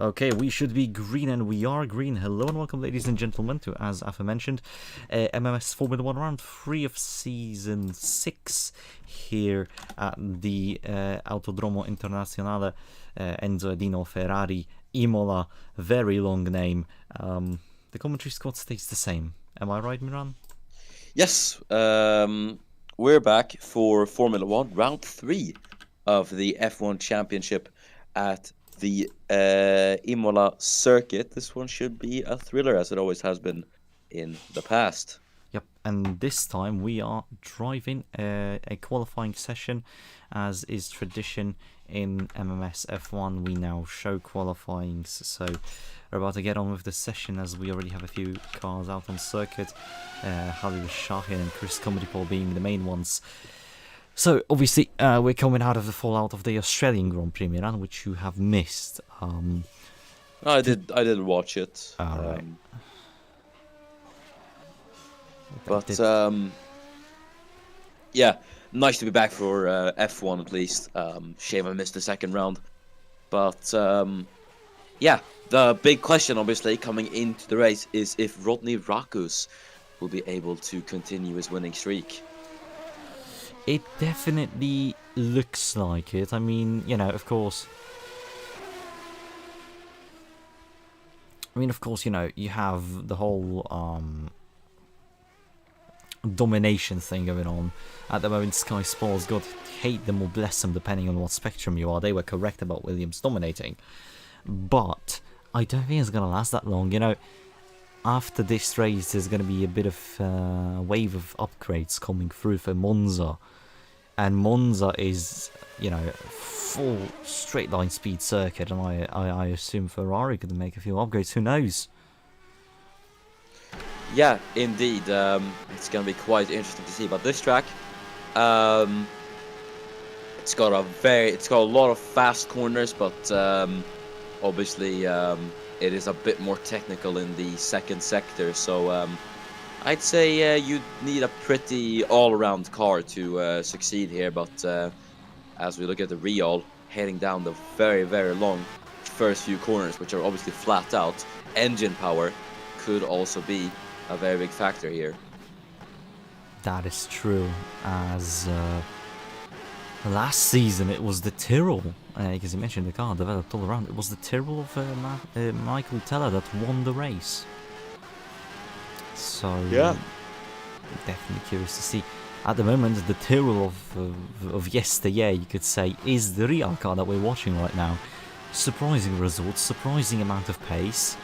Okay, we should be green, and we are green. Hello and welcome, ladies and gentlemen, to, as aforementioned, MMS Formula 1 round 3 of Season 6 here at the Autodromo Internazionale Enzo Edino Ferrari Imola. Very long name. The commentary squad stays the same. Am I right, Miran? Yes, we're back for Formula 1 round 3 of the F1 Championship at the Imola circuit. This one should be a thriller, as it always has been in the past. Yep, and this time we are driving a qualifying session, as is tradition in MMS F1. We now show qualifyings, so we're about to get on with the session, as we already have a few cars out on circuit. Halil Shahin and Chris Comedy-Paul being the main ones. So, obviously, we're coming out of the fallout of the Australian Grand Prix, Miran, which you have missed. I did watch it. Alright. Yeah, nice to be back for F1 at least. Shame I missed the second round. But, yeah, the big question, obviously, coming into the race is if Rodney Rakus will be able to continue his winning streak. It definitely looks like it. I mean, you know, of course, you know, you have the whole domination thing going on. At the moment, Sky Sports, God hate them or bless them, depending on what spectrum you are. They were correct about Williams dominating. But I don't think it's going to last that long. You know, after this race, there's going to be a bit of wave of upgrades coming through for Monza. And Monza is, you know, full straight line speed circuit, and I assume Ferrari could make a few upgrades. Who knows? Yeah, indeed. It's going to be quite interesting to see. But this track, it's got a lot of fast corners, but obviously it is a bit more technical in the second sector. So I'd say you need a pretty all-around car to succeed here. But as we look at the Real heading down the very, very long first few corners, which are obviously flat out, engine power could also be a very big factor here. That is true, as last season it was the Tyrrell, because you mentioned the car developed all around. It was the Tyrrell of Michael Teller that won the race. So, yeah, definitely curious to see. At the moment, the Tyrrell of yesteryear, you could say, is the real car that we're watching right now. Surprising results, surprising amount of pace.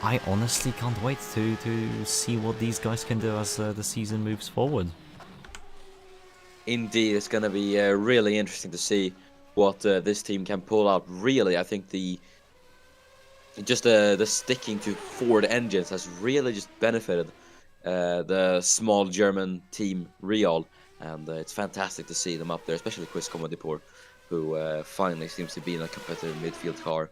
I honestly can't wait to see what these guys can do as the season moves forward. Indeed, it's going to be really interesting to see what this team can pull out. Really, I think the sticking to Ford engines has really just benefited the small German team Real, and it's fantastic to see them up there, especially Chris Comedy-Paul, who finally seems to be in a competitive midfield car.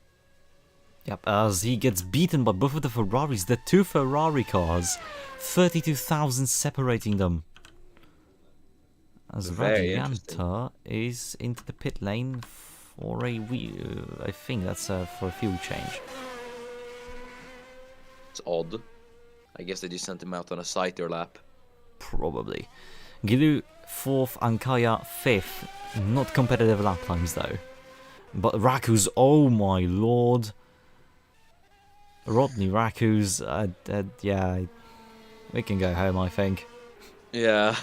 Yep, as he gets beaten by both of the Ferraris, the two Ferrari cars, 32,000 separating them. As Radianta is into the pit lane for I think that's for a fuel change. It's odd. I guess they just sent him out on a sighter lap. Probably. Gilu 4th and Kaya 5th. Not competitive lap times though. But Rakus, oh my lord. Rodney Rakus, yeah, we can go home, I think. Yeah.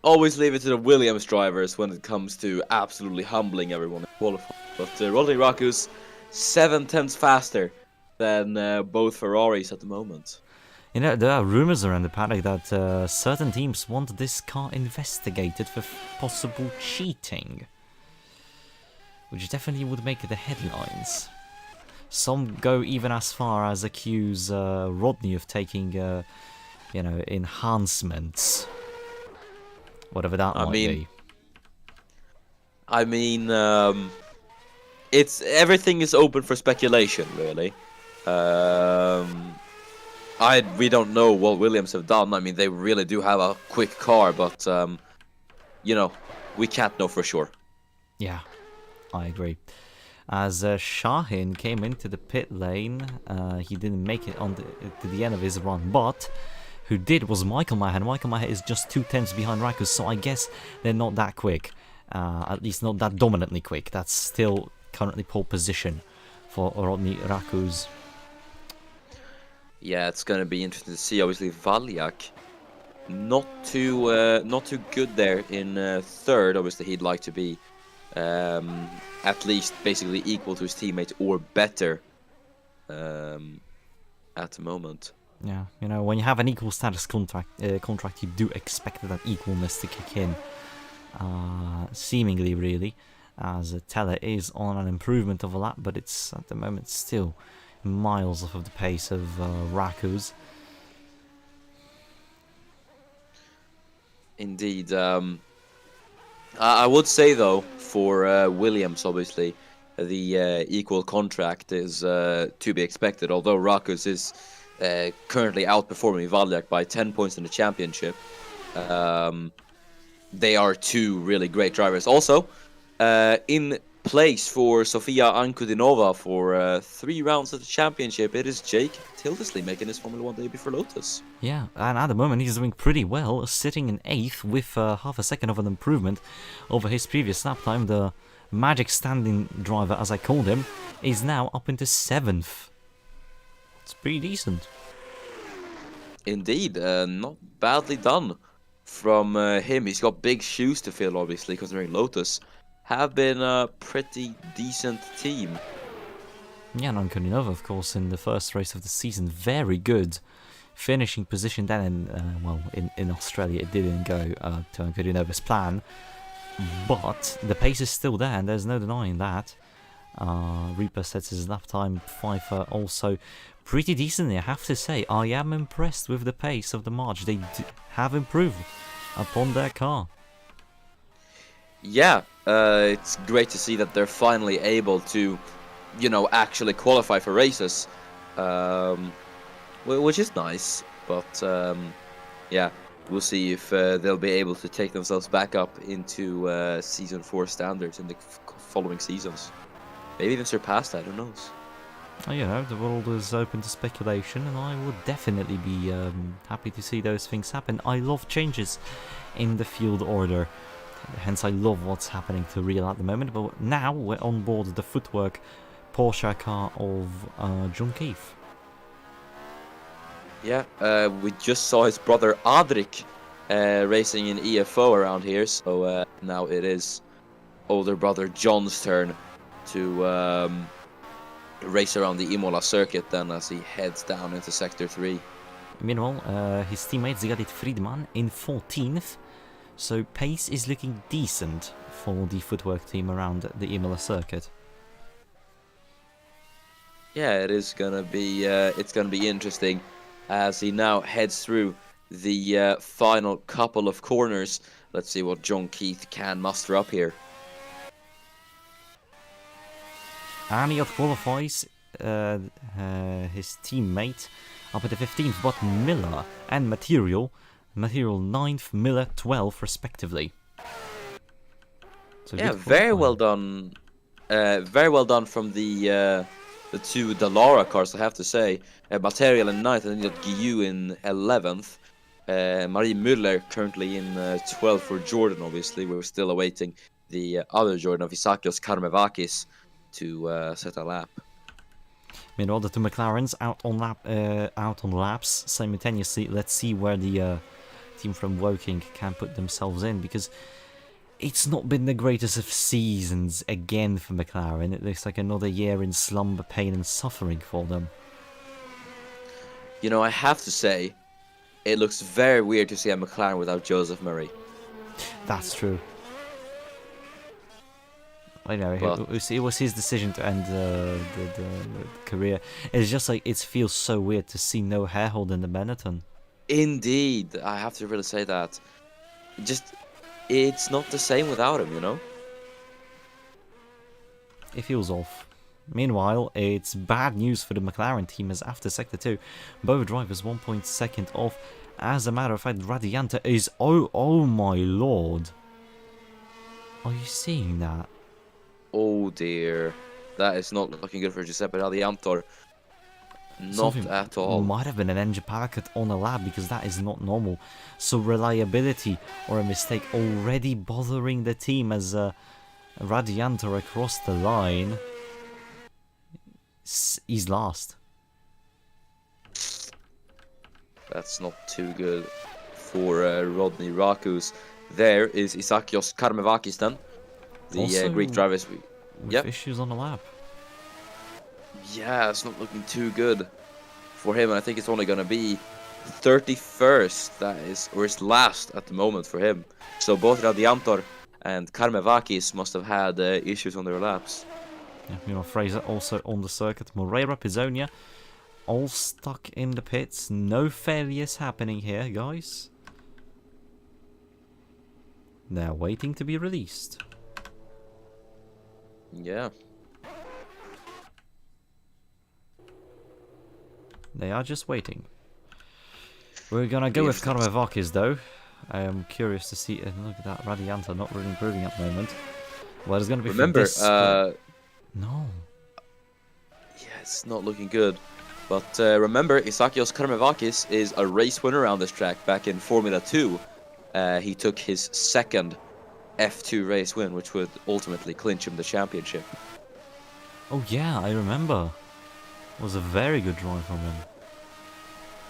Always leave it to the Williams drivers when it comes to absolutely humbling everyone in qualifying. But Rodney Rakus, 7/10 faster than both Ferraris at the moment. You know, there are rumors around the paddock that certain teams want this car investigated for possible cheating, which definitely would make the headlines. Some go even as far as accuse Rodney of taking, you know, enhancements, whatever that might be. I mean, it's everything is open for speculation, really. We don't know what Williams have done. I mean, they really do have a quick car, but you know, we can't know for sure. Yeah, I agree. as Shahin came into the pit lane. He didn't make it to the end of his run, but who did was Michael Maher. Michael Maher is just 2 tenths behind Rakus, so I guess they're not that quick. At least not that dominantly quick. That's still currently pole position for Rodney Rakus. Yeah, it's gonna be interesting to see. Obviously, Valyak not too good there in third. Obviously, he'd like to be at least basically equal to his teammate or better at the moment. Yeah, you know, when you have an equal status contract, you do expect that equalness to kick in. Seemingly, really, as Teller is on an improvement of a lap, but it's at the moment still miles off of the pace of Rakus. Indeed. I would say, though, for Williams, obviously, the equal contract is to be expected, although Rakus is currently outperforming Valyak by 10 points in the championship. They are two really great drivers. Also, in place for Sofia Ankudinova for 3 rounds of the championship, it is Jake Tildesley making his Formula 1 debut for Lotus. Yeah, and at the moment he's doing pretty well, sitting in 8th with half a second of an improvement over his previous lap time. The magic standing driver, as I called him, is now up into 7th. It's pretty decent. Indeed, not badly done from him. He's got big shoes to fill, obviously, considering Lotus have been a pretty decent team. Yeah, and Ankudinova, of course, in the first race of the season, very good. Finishing position then, in Australia, it didn't go to Ankudinova's plan, but the pace is still there, and there's no denying that. Reaper sets his lap time, Pfeiffer also pretty decently, I have to say. I am impressed with the pace of the March. They have improved upon their car. Yeah, it's great to see that they're finally able to, actually qualify for races, which is nice. But yeah, we'll see if they'll be able to take themselves back up into Season 4 standards in the following seasons. Maybe even surpass that, who knows? Oh, the world is open to speculation, and I would definitely be happy to see those things happen. I love changes in the field order. Hence, I love what's happening to Real at the moment. But now we're on board the footwork Porsche car of John Keefe. Yeah, we just saw his brother Adrik racing in EFO around here. So now it is older brother John's turn to race around the Imola circuit then as he heads down into Sector 3. Meanwhile, his teammate Zigadit Friedman in 14th. So pace is looking decent for the footwork team around the Imola circuit. Yeah, it is gonna be interesting as he now heads through the final couple of corners. Let's see what John Keith can muster up here. And he outqualifies his teammate up at the 15th, but Miller and Material 9th, Miller 12th, respectively. So yeah, very well done. Very well done from the two Dallara cars, I have to say. Material in 9th, and then you got Guillou in 11th. Marie Müller currently in 12th for Jordan, obviously. We're still awaiting the other Jordan of Isakios Karmevakis to set a lap. Meanwhile, the two McLarens out on laps simultaneously. Let's see where the team from Woking can put themselves in, because it's not been the greatest of seasons again for McLaren. It looks like another year in slumber, pain and suffering for them. I have to say, it looks very weird to see a McLaren without Joseph Murray. That's true. I know, it was his decision to end the career. It's just like, it feels so weird to see no Hairhold in the Benetton. Indeed, I have to really say that. It's not the same without him, It feels off. Meanwhile, it's bad news for the McLaren team, as after Sector 2, both drivers 1.2 off. As a matter of fact, Radianta is... Oh my lord. Are you seeing that? Oh dear. That is not looking good for Giuseppe Radiantor. Not Something at all. might have been an engine power cut on a lap, because that is not normal. So reliability or a mistake already bothering the team as Radiantor across the line. He's last. That's not too good for Rodney Rakus. There is Isakios Karmevakis then. The Also Greek drivers. With issues on the lap. Yeah, it's not looking too good for him. And I think it's only going to be 31st. That is, or it's last at the moment for him. So both Radiantor and Karmevakis must have had issues on their laps. Yeah, Miro Fraser also on the circuit. Moreira, Pizzonia, all stuck in the pits. No failures happening here, guys. They're waiting to be released. Yeah. They are just waiting. We're gonna go with Karmevakis though. I am curious to see. And look at that, Radianta not really improving at the moment. Well, it's gonna be. Remember, no. Yeah, it's not looking good. But remember, Isakios Karmevakis is a race winner around this track back in Formula 2. He took his second F2 race win, which would ultimately clinch him the championship. Oh yeah, I remember. It was a very good drive from him.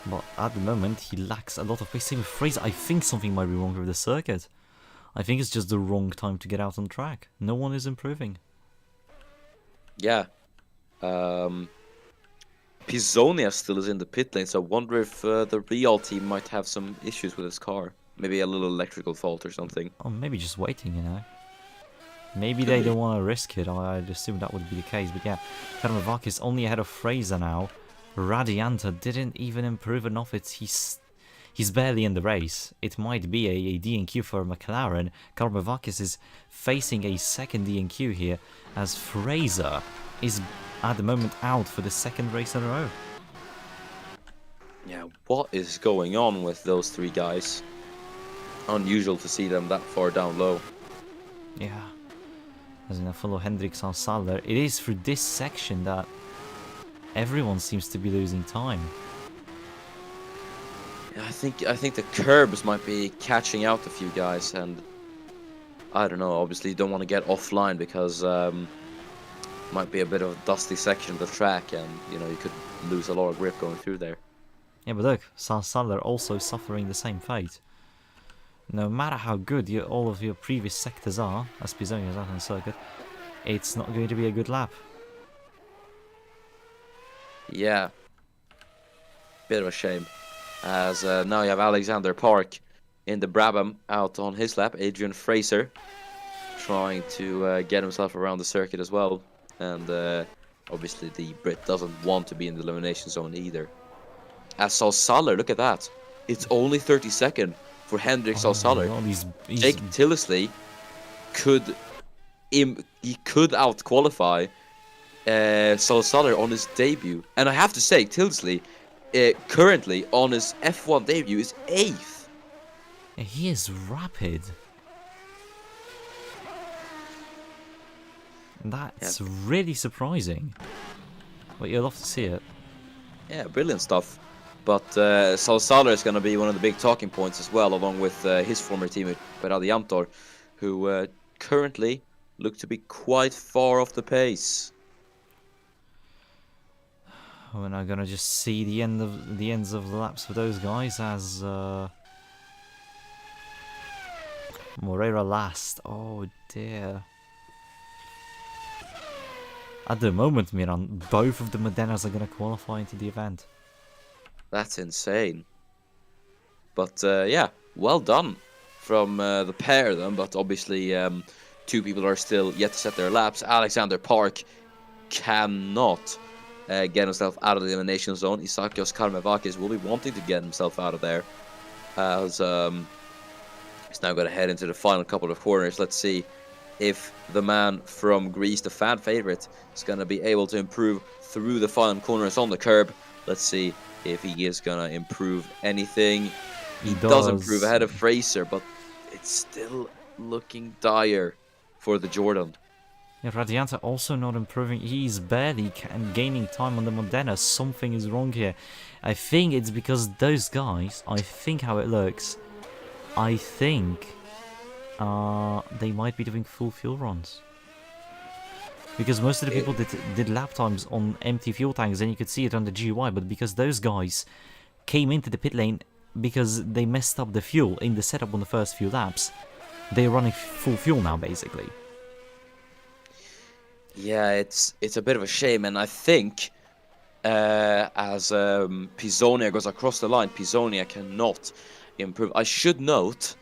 But at the moment, he lacks a lot of pace. Same with Fraser. I think something might be wrong with the circuit. I think it's just the wrong time to get out on track. No one is improving. Yeah. Pizzonia still is in the pit lane, so I wonder if the Real team might have some issues with his car. Maybe a little electrical fault or something. Or maybe just waiting, you know. Maybe they don't want to risk it. I'd assume that would be the case. But yeah, Karmevakis only ahead of Fraser now. Radianta didn't even improve enough. He's barely in the race. It might be a DNQ for McLaren. Karmevakis is facing a second DNQ here, as Fraser is at the moment out for the second race in a row. Yeah, what is going on with those three guys? Unusual to see them that far down low. Yeah. As in a follow Hendricks on Saller. It is through this section that everyone seems to be losing time. Yeah, I think the curbs might be catching out a few guys, and I don't know. Obviously, you don't want to get offline because might be a bit of a dusty section of the track, and you know you could lose a lot of grip going through there. Yeah, but look, Saller also suffering the same fate. No matter how good all of your previous sectors are, as Pizzonia is out on the circuit, it's not going to be a good lap. Yeah. Bit of a shame. As now you have Alexander Park in the Brabham out on his lap. Adrian Fraser trying to get himself around the circuit as well. And obviously the Brit doesn't want to be in the elimination zone either. As Saller, look at that. It's only 32nd for Hendricks Saller. Jake Tillisley could out-qualify Saller on his debut. And I have to say, Tillisley currently on his F1 debut is 8th. He is rapid. That's really surprising. But you'll love to see it. Yeah, brilliant stuff. But Saller is going to be one of the big talking points as well, along with his former teammate Radiantor, who currently look to be quite far off the pace. We're now gonna just see the ends of the laps for those guys as Moreira last. Oh dear. At the moment, Miran, both of the Modenas are gonna qualify into the event. That's insane. But yeah, well done from the pair of them. But obviously, two people are still yet to set their laps. Alexander Park cannot get himself out of the elimination zone. Isakios Karmevakis will be wanting to get himself out of there, as he's now going to head into the final couple of corners. Let's see if the man from Greece, the fan favorite, is going to be able to improve through the final corners on the curb. Let's see if he is going to improve anything. He does improve ahead of Fraser, but it's still looking dire for the Jordan. Yeah, Radianta also not improving. He's barely gaining time on the Modena. Something is wrong here. I think it's because those guys, I think how it looks, I think they might be doing full fuel runs. Because most of the people did lap times on empty fuel tanks, and you could see it on the GUI, but because those guys came into the pit lane because they messed up the fuel in the setup on the first few laps, they're running full fuel now, basically. Yeah, it's a bit of a shame, and I think as Pisonia goes across the line, Pisonia cannot improve. I should note,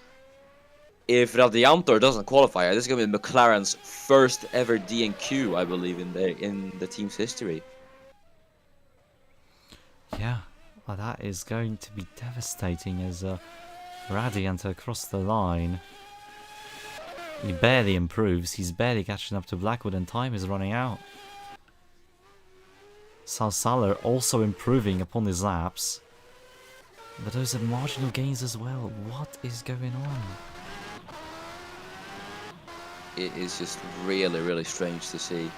if Radiantor doesn't qualify, this is going to be McLaren's first ever DNQ, I believe, in the team's history. Yeah, well, that is going to be devastating as Radiant across the line. He barely improves, he's barely catching up to Blackwood and time is running out. Salsaler also improving upon his laps. But those are marginal gains as well. What is going on? It is just really, really strange to see.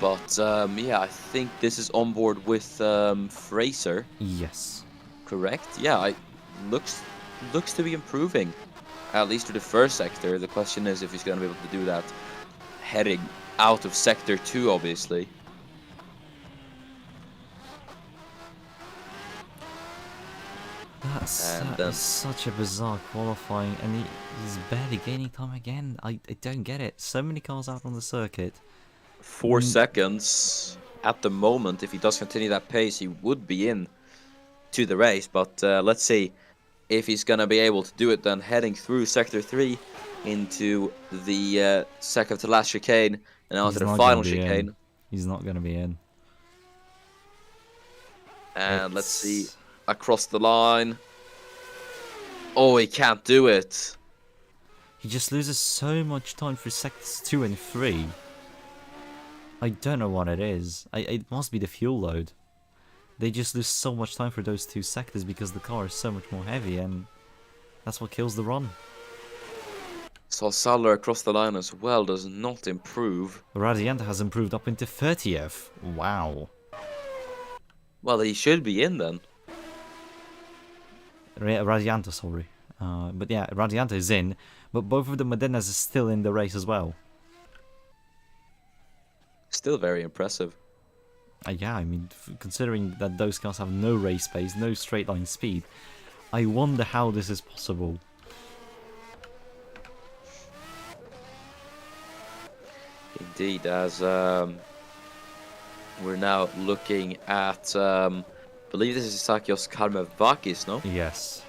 But yeah, I think this is on board with Fraser. Yes. Correct? Yeah, looks to be improving, at least to the first sector. The question is if he's going to be able to do that heading out of sector 2, obviously. That is such a bizarre qualifying, and he's barely gaining time again. I don't get it. So many cars out on the circuit. 4 seconds at the moment. If he does continue that pace, he would be in to the race. But let's see if he's going to be able to do it then, heading through sector 3 into the second to last chicane and onto the final chicane. He's not going to be in. And let's see, across the line. Oh, he can't do it. He just loses so much time for sectors 2 and 3. I don't know what it is. It must be the fuel load. They just lose so much time for those 2 sectors because the car is so much more heavy, and that's what kills the run. Salsaler across the line as well does not improve. Radianta has improved up into 30th. Wow. Well, he should be in then. Radianta, sorry. But yeah, Radianta is in, but both of the Modenas are still in the race as well. Still very impressive. Yeah, I mean, considering that those cars have no race pace, no straight line speed, I wonder how this is possible. Indeed, as we're now looking at, I believe this is Sakios Karmevakis, no? Yes.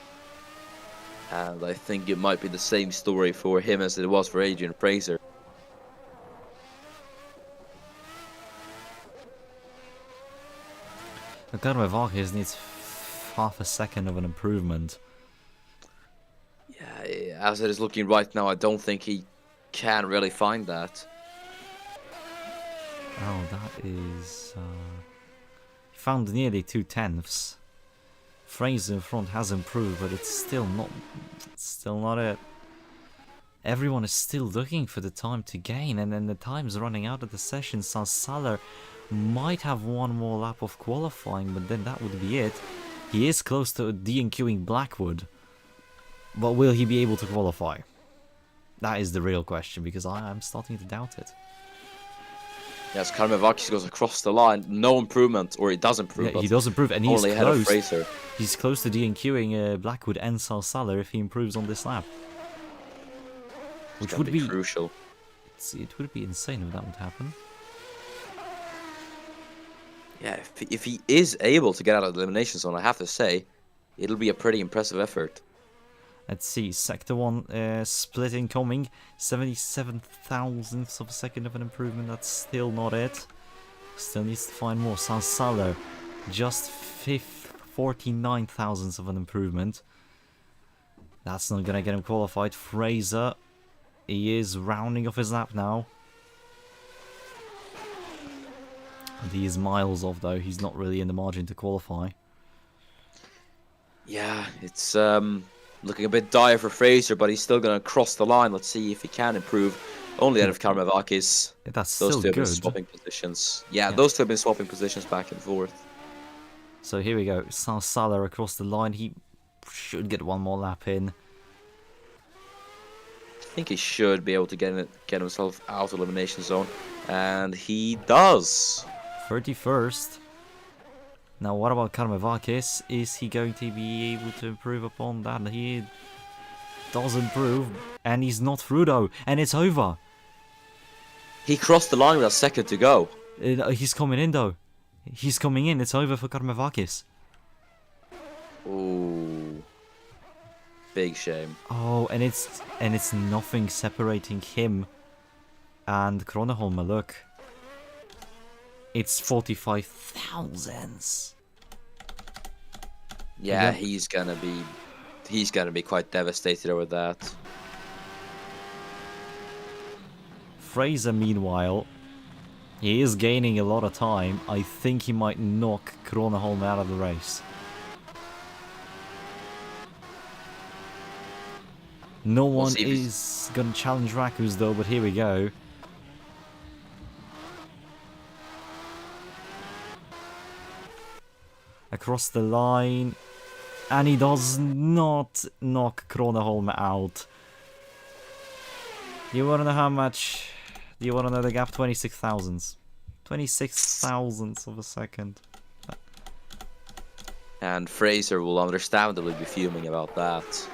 And I think it might be the same story for him as it was for Adrian Fraser. Karmevakis needs half a second of an improvement. Yeah, as it is looking right now, I don't think he can really find that. Oh, that is... He found nearly 2/10. Fraser in front has improved, but it's still not it. Everyone is still looking for the time to gain, and then the time's running out of the session. Salsaler might have one more lap of qualifying, but then that would be it. He is close to DNQing Blackwood, but will he be able to qualify? That is the real question, because I'm starting to doubt it. Yes, Karmevakis goes across the line, no improvement, or he does improve. Yeah, he does improve, and he's only ahead of Fraser. He's close to DNQing Blackwood and Salsaler if he improves on this lap. Which would be crucial. It would be insane if that would happen. Yeah, if he is able to get out of the elimination zone, I have to say, it'll be a pretty impressive effort. Let's see, Sector 1 split incoming, 77 thousandths of a second of an improvement, that's still not it. Still needs to find more. Salsaler, just 49 thousandths of an improvement. That's not gonna get him qualified. Fraser, he is rounding off his lap now. And he is miles off though, he's not really in the margin to qualify. Yeah, it's looking a bit dire for Fraser, but he's still going to cross the line. Let's see if he can improve. Only out of Karmavakis. That's Those still two have been good. swapping positions. Yeah, Yeah. those two have been swapping positions back and forth. So here we go. Salah across the line. He should get one more lap in. I think he should be able to get himself out of elimination zone, and he does. 31st. Now, what about Karmavakis? Is he going to be able to improve upon that? He does improve, and he's not through though, and it's over. He crossed the line with a second to go. He's coming in though. He's coming in. It's over for Karmavakis. Ooh, big shame. Oh, and it's nothing separating him and Kroneholmer. Look, it's 45,000. Yeah, Yeah. he's gonna be quite devastated over that. Fraser, meanwhile, he is gaining a lot of time. I think he might knock Kroneholm out of the race. No We'll one see if is gonna challenge Rakus though, but here we go. Across the line. And he does not knock Kroneholm out. You wanna know how much? Do you wanna know the gap? 26 thousandths. 26 thousandths of a second. And Fraser will understandably be fuming about that.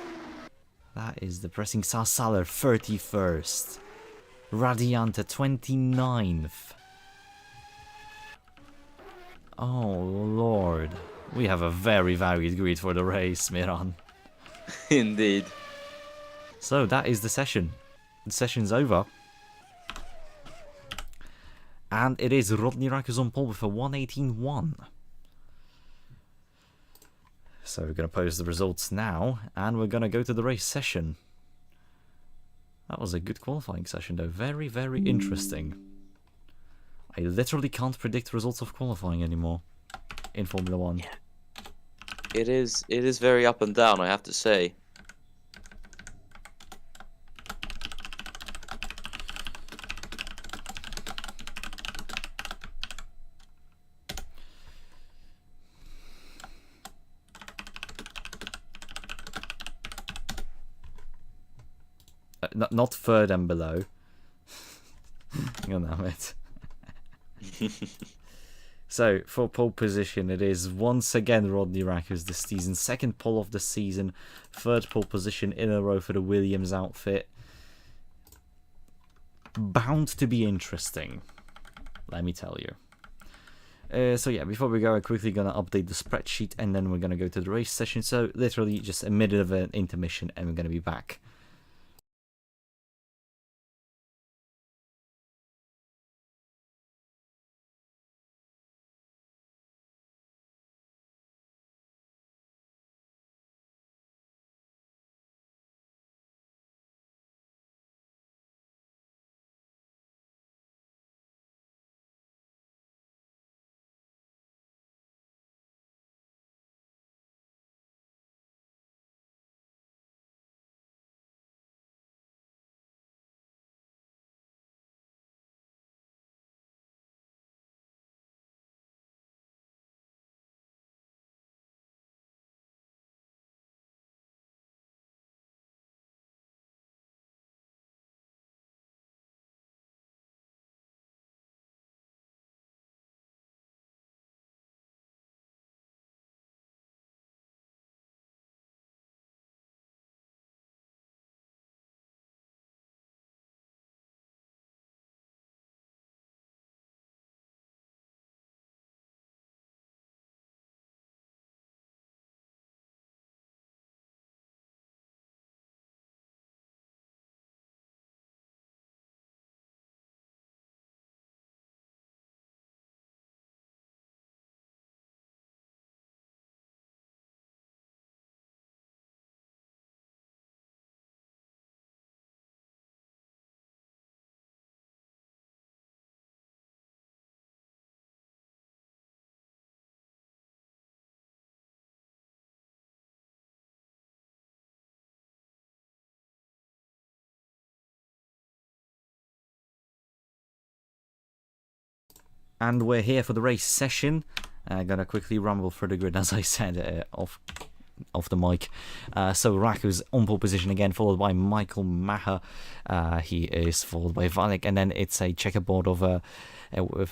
That is depressing. Sasaler 31st. Radiante 29th. Oh lord. We have a very varied grid for the race, Miran. Indeed. So that is the session. The session's over. And it is Rodney Rakus on pole with a 118.1. So we're going to post the results now, and we're going to go to the race session. That was a good qualifying session though, very, very interesting. I literally can't predict results of qualifying anymore in Formula 1. It is very up and down, I have to say. Not third and below. Hang on, damn it. So, for pole position, it is once again Rodney Rakus this season. Second pole of the season. Third pole position in a row for the Williams outfit. Bound to be interesting, let me tell you. So yeah, before we go, I'm quickly going to update the spreadsheet, and then we're going to go to the race session. So, literally just a minute of an intermission, and we're going to be back. And we're here for the race session. Gonna quickly rumble through the grid, as I said, off the mic. So Raku's on pole position again, followed by Michael Maher. He is followed by Valek, and then it's a checkerboard of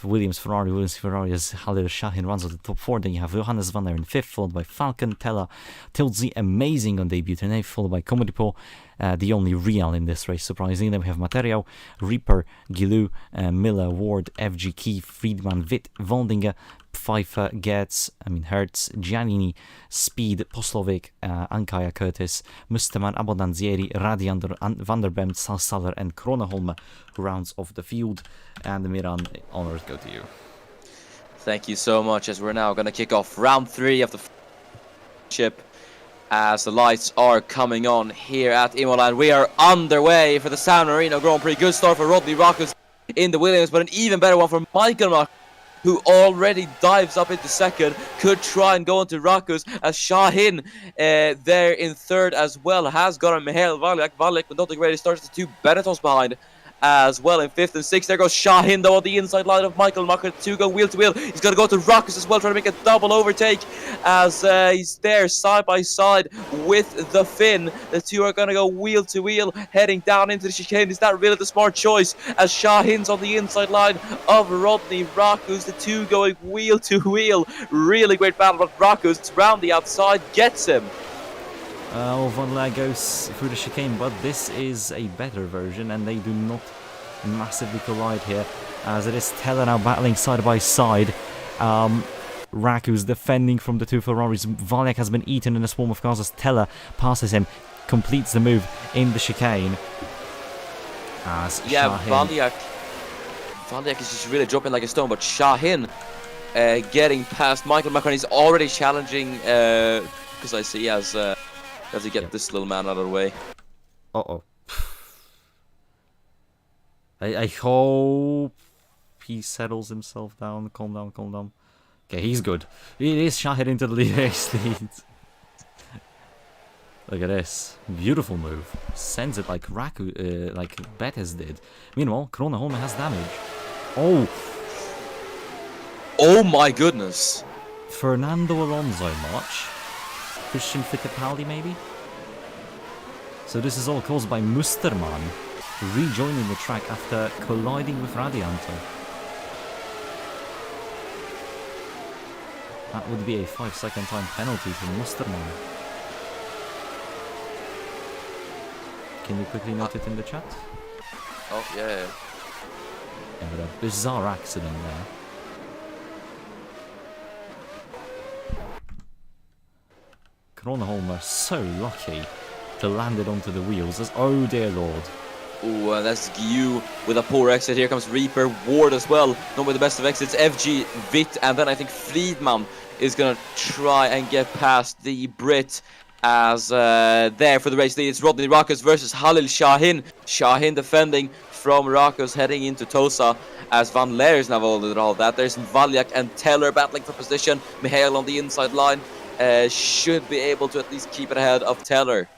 Williams, Ferrari. As Halil Shahin runs on the top 4. Then you have Johannes Van der in 5th, followed by Falcon, Teller, Tilzi, amazing on debut in 8th, followed by Comodipo, the only real in this race, surprisingly. Then we have Material, Reaper, Gilou, Miller, Ward, FG, Key, Friedman, Witt, Vondinger, Pfeiffer, Gertz, Hertz, Giannini, Speed, Poslovic, Ankaya, Curtis, Musterman, Abodanzieri, Radiander, Van der Bremt, Salsaler, and Kroneholme rounds off the field. And Miran, honors go to you. Thank you so much, as we're now going to kick off round 3 of the chip, as the lights are coming on here at Imola, and we are underway for the San Marino Grand Prix. Good start for Rodney Rockus in the Williams, but an even better one for Michael Maher, who already dives up into 2nd, could try and go into Rakus, as Shahin there in 3rd as well has got a Mihail Valek. Valek with not the greatest starts, the 2 Benetons behind as well in 5th and 6th. There goes Shahin though on the inside line of Michael Maher. 2 go wheel to wheel. He's going to go to Rakus as well, trying to make a double overtake, as he's there side by side with the Finn. The 2 are going to go wheel to wheel, heading down into the chicane. Is that really the smart choice, as Shahin's on the inside line of Rodney Rakus? The 2 going wheel to wheel. Really great battle, but Rakus round the outside gets him. Van Leer goes through the chicane, but this is a better version, and they do not massively collide here, as it is Teller now battling side by side. Raku's defending from the 2 Ferraris. Valek has been eaten in a swarm of cars as Teller passes him, completes the move in the chicane. As Shahin... Valek is just really dropping like a stone, but Shahin getting past Michael Maher. He's already challenging, because I see as he get this little man out of the way. I hope he settles himself down. Calm down. Okay, he's good. It is Shahin into the lead. Look at this. Beautiful move. Sends it like like Betes did. Meanwhile, Kroneholme has damage. Oh my goodness. Fernando Alonso much? Christian Fittipaldi maybe? So this is all caused by Musterman rejoining the track after colliding with Radianto. That would be a 5-second time penalty for Musterman. Can you quickly note it in the chat? Oh, yeah. Yeah, but a bizarre accident there. Kroneholme so lucky to land it onto the wheels as, oh dear lord. Oh, that's Guillou with a poor exit. Here comes Reaper, Ward as well, not with the best of exits. FG, Witt, and then I think Friedman is going to try and get past the Brit, as there for the race lead. It's Rodney Rakus versus Halil Shahin. Shahin defending from Rakus, heading into Tosa, as Van Leer is now holding all that. There's Valyak and Teller battling for position. Mihail on the inside line should be able to at least keep it ahead of Teller.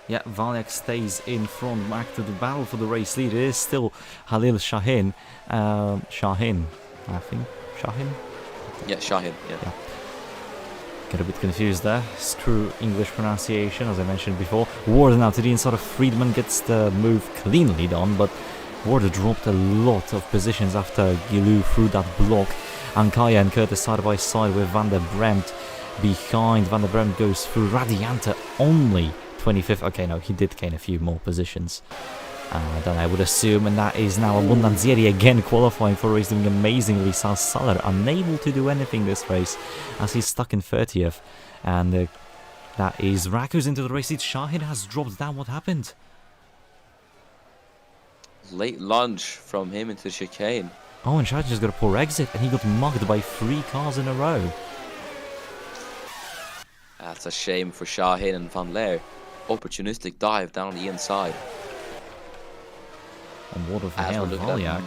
Yeah, Valyak stays in front. Back to the battle for the race lead. It is still Halil Shahin. Shahin, I think. Shahin? Yeah, Shahin, yeah. Get a bit confused there. Screw English pronunciation, as I mentioned before. Ward now to the inside of Friedman, gets the move cleanly done, but Ward dropped a lot of positions after Gilou threw that block. Ankaya and Curtis side by side with Van der Bremt behind. Van der Bremt goes through Radianta only 25th. Okay, no, he did gain a few more positions than I would assume, and that is now Abundanzieri again qualifying for a race, doing amazingly. Salsaler unable to do anything this race as he's stuck in 30th, and that is Rakus into the race lead. Shahin has dropped down. What happened? Late lunge from him into the chicane. Oh, and Shahin just got a poor exit, and he got mugged by 3 cars in a row. That's a shame for Shahin and Van Leer. Opportunistic dive down the inside. And what of Mihail Valyak?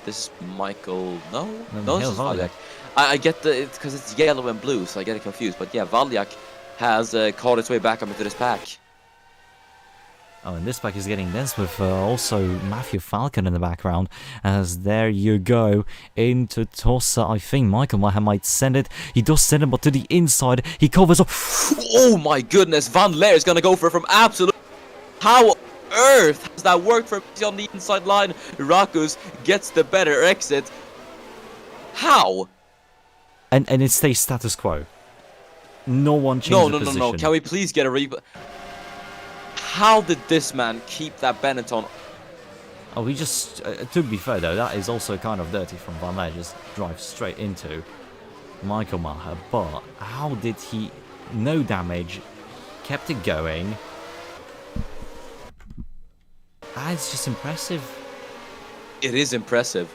This is Michael. No, Mihail this is Valyak. I get it's because it's yellow and blue, so I get it confused. But yeah, Valyak has caught its way back up into this pack. Oh, and this pack is getting dense with also Matthew Falcon in the background. As there you go, into Tossa. I think Michael might send it. He does send it, but to the inside, he covers up. Oh my goodness, Van Leer is going to go for it from absolute... How on earth has that worked for him on the inside line? Rakus gets the better exit. How? And it stays status quo. No one changed the position. No. Can we please get a replay? How did this man keep that Benetton? Oh, he just... to be fair, though, that is also kind of dirty from Van Leer. Just drive straight into Michael Maher. But how did he... No damage. Kept it going. It's just impressive. It is impressive.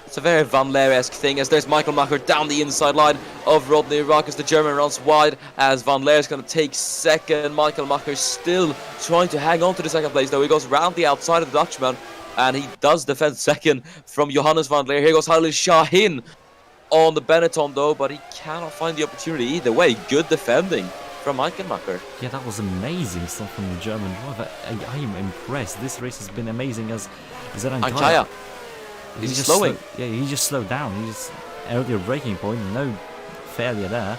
It's a very Van Leer-esque thing, as there's Michael Macher down the inside line of Rodney Rakus. The German runs wide as Van Leer is going to take second. Michael Macher still trying to hang on to the second place, though. He goes round the outside of the Dutchman, and he does defend second from Johannes Van Leer. Here goes Halil Shahin on the Benetton, though, but he cannot find the opportunity either way. Good defending from Michael Macher. Yeah, that was amazing stuff from the German driver. I am impressed. This race has been amazing as Zerankaya. He's just slowing. He just slowed down. He just earlier braking point. No failure there.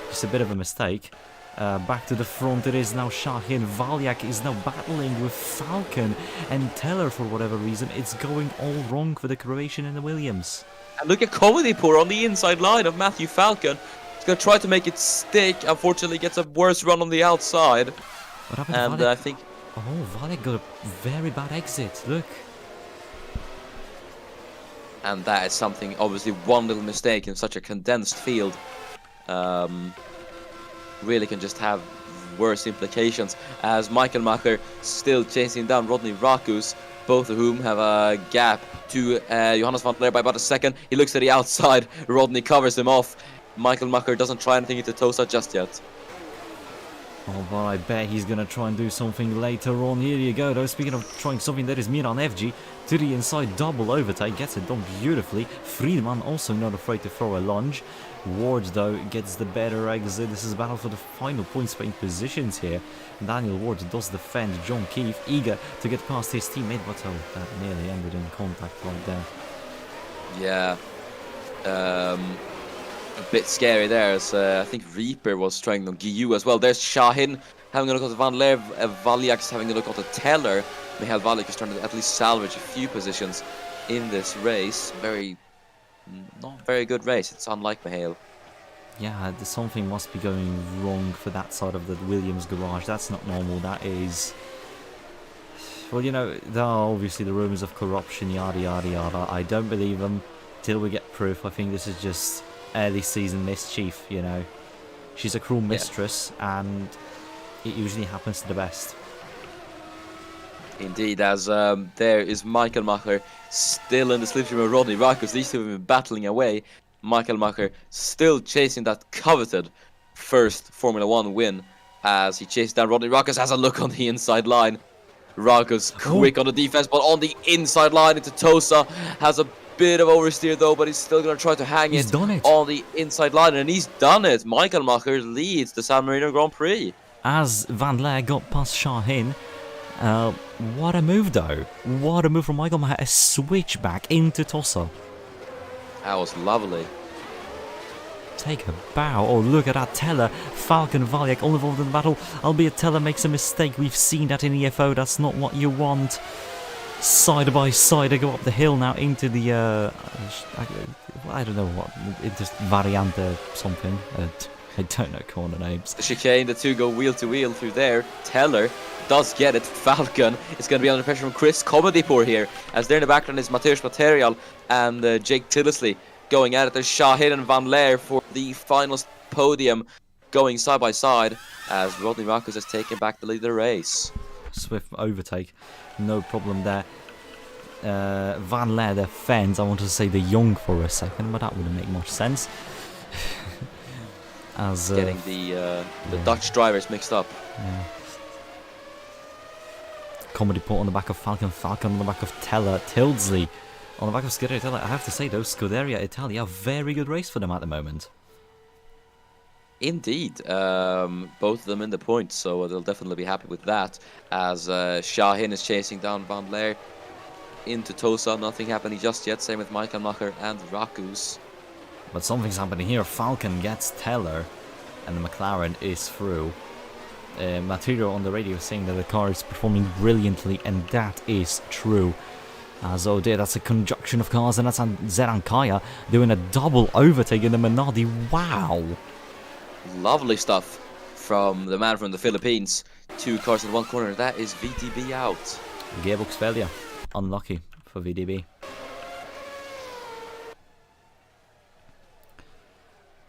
Just a bit of a mistake. Back to the front it is now Shahin. Valyak is now battling with Falcon and Teller for whatever reason. It's going all wrong for the Croatian and the Williams. And look at Comedy-Pour on the inside line of Matthew Falcon. He's going to try to make it stick. Unfortunately, gets a worse run on the outside. What happened to Valyak? I think... Oh, Valyak got a very bad exit. Look. And that is something, obviously, one little mistake in such a condensed field really can just have worse implications, as Michael Macher still chasing down Rodney Rakus, both of whom have a gap to Johannes Van Leer by about a second. He looks to the outside, Rodney covers him off. Michael Macher doesn't try anything into Tosa just yet. Oh, but I bet he's going to try and do something later on. Here you go, though. Speaking of trying something, that is Miran FG to the inside, double overtake, gets it done beautifully. Friedman also not afraid to throw a lunge. Ward, though, gets the better exit. This is a battle for the final points paying positions here. Daniel Ward does defend John Keefe, eager to get past his teammate, but oh, that nearly ended in contact right there. Yeah. A bit scary there, as I think Reaper was trying on Guillou as well. There's Shahin having a look at Van Leer, Valjak's having a look at the Teller. Michael Valjak is trying to at least salvage a few positions in this race. Not very good race. It's unlike Mihail. Yeah, something must be going wrong for that side of the Williams garage. That's not normal. That is... Well, you know, there are obviously the rumours of corruption, yada yada yada. I don't believe them till we get proof. I think this is just early season mischief, you know. She's a cruel mistress, and it usually happens to the best. Indeed, as there is Michael Macher still in the slipstream of Rodney Rakus. These two have been battling away. Michael Macher still chasing that coveted first Formula 1 win, as he chases down Rodney Rakus. Has a look on the inside line. Rakus quick on the defense, but on the inside line into Tosa. Has a bit of oversteer though, but he's still going to try to hang it on the inside line, and he's done it. Michael Macher leads the San Marino Grand Prix. As Van Leer got past Shahin, what a move though. What a move from Michael Maher. A switch back into Tossa. That was lovely. Take a bow. Oh, look at that Teller. Falcon Valyak all involved in the battle. Albeit Teller makes a mistake. We've seen that in EFO. That's not what you want. Side by side, they go up the hill now into the, I don't know what, it's just Variante something. I don't know corner names. The chicane, the two go wheel to wheel through there. Teller does get it. Falcon is going to be under pressure from Chris Comedy-Pour here, as there in the background is Mateusz Material and Jake Tillisley going at it. There's Shahin and Van Leer for the final podium, going side by side, as Rodney Rakus has taken back the lead of the race. Swift overtake, no problem there. Van Leer defends. I wanted to say the young for a second, but that wouldn't make much sense. As getting the Dutch drivers mixed up. Yeah. Comedy-Pour on the back of Falcon, Falcon on the back of Teller, Tildesley on the back of Scuderia Italia. I have to say though, Scuderia Italia, very good race for them at the moment. Indeed, both of them in the points, so they'll definitely be happy with that. As Shahin is chasing down Van Leer into Tosa, nothing happening just yet. Same with Michael Macher and Rakus. But something's happening here. Falcon gets Teller, and the McLaren is through. Marino on the radio saying that the car is performing brilliantly, and that is true. As oh dear, that's a conjunction of cars, and that's Zeran Kaya doing a double overtake in the Minardi. Wow! Lovely stuff from the man from the Philippines. 2 cars in one corner. That is VDB out. Gearbox failure. Unlucky for VDB.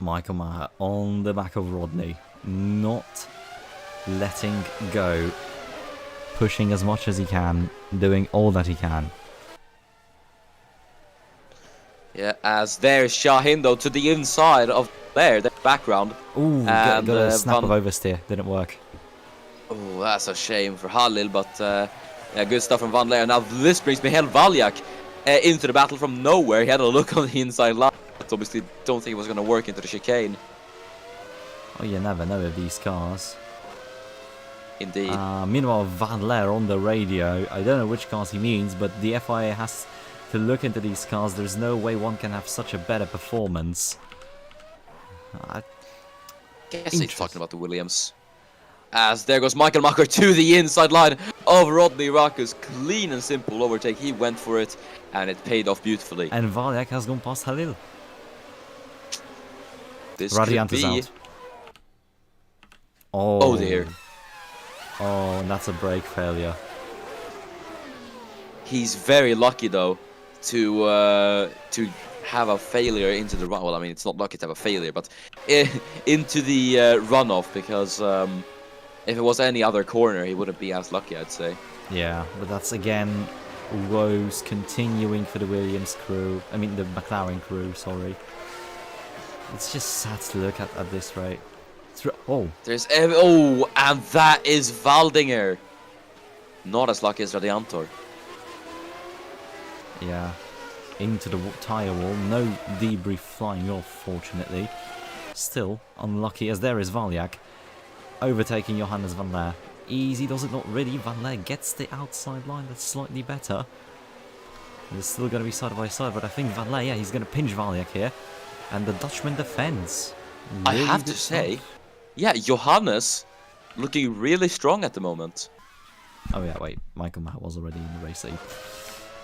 Michael Maher on the back of Rodney. Not letting go. Pushing as much as he can. Doing all that he can. Yeah, as there's Shahin though to the inside of the background. Ooh, got a snap of oversteer. Didn't work. Oh, that's a shame for Halil, but yeah, good stuff from Van Leer. Now this brings Michael Valjak into the battle from nowhere. He had a look on the inside line, but obviously don't think it was going to work into the chicane. Oh, you never know with these cars. Indeed. Meanwhile, Van Leer on the radio. I don't know which cars he means, but the FIA has to look into these cars. There's no way one can have such a better performance. I guess he's talking about the Williams. As there goes Michael Macher to the inside line of Rodney Rakus. Clean and simple overtake. He went for it, and it paid off beautifully. And Valjak has gone past Halil. This Radiant could is be... out. Oh. Oh dear. Oh, and that's a brake failure. He's very lucky though to have a failure into the run. Well, I mean, it's not lucky to have a failure, but into the runoff, because if it was any other corner, he wouldn't be as lucky, I'd say. Yeah, but that's again woes continuing for the Williams crew. I mean, the McLaren crew. Sorry. It's just sad to look at this rate. Oh, there's oh, and that is Valdinger. Not as lucky as Radiantor. Yeah, into the tyre wall. No debris flying off, fortunately. Still unlucky, as there is Valjak overtaking Johannes Van Leer. Easy does it not really. Van Leer gets the outside line. That's slightly better. They're still going to be side by side, but I think Van Leer, yeah, he's going to pinch Valjak here, and the Dutchman defends. Really, I have to say, yeah, Johannes looking really strong at the moment. Oh yeah, wait, Michael Maher was already in the race lead.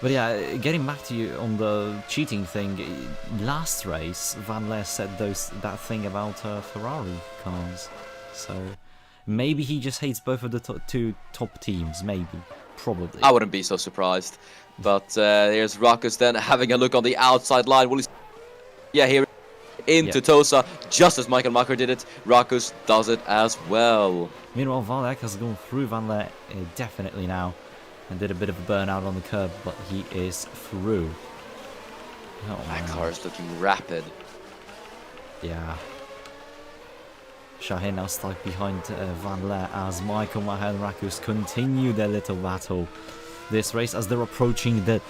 But yeah, getting back to you on the cheating thing, last race Van Leer said that thing about Ferrari cars. So maybe he just hates both of the two top teams, maybe, probably. I wouldn't be so surprised. But here's Rakus then having a look on the outside line. Will he... Yeah, here into Tosa, just as Michael Macher did it. Rakus does it as well. Meanwhile, Valjak has gone through Van Leer definitely now, and did a bit of a burnout on the curb, but he is through. Oh, that car is looking rapid. Yeah. Shahin now stuck behind Van Leer as Michael Maher and Rakus continue their little battle this race as they're approaching the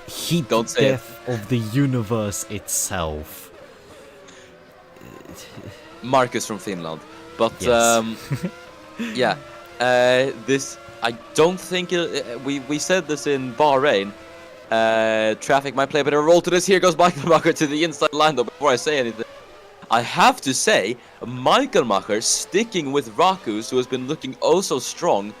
heat death of the universe itself. Marcus from Finland, but yes. yeah, this I don't think we said this in Bahrain. Traffic might play a bit of a role to this. Here goes Michael Macher to the inside line though. Before I say anything, I have to say Michael Macher sticking with Rakus, who has been looking oh so strong,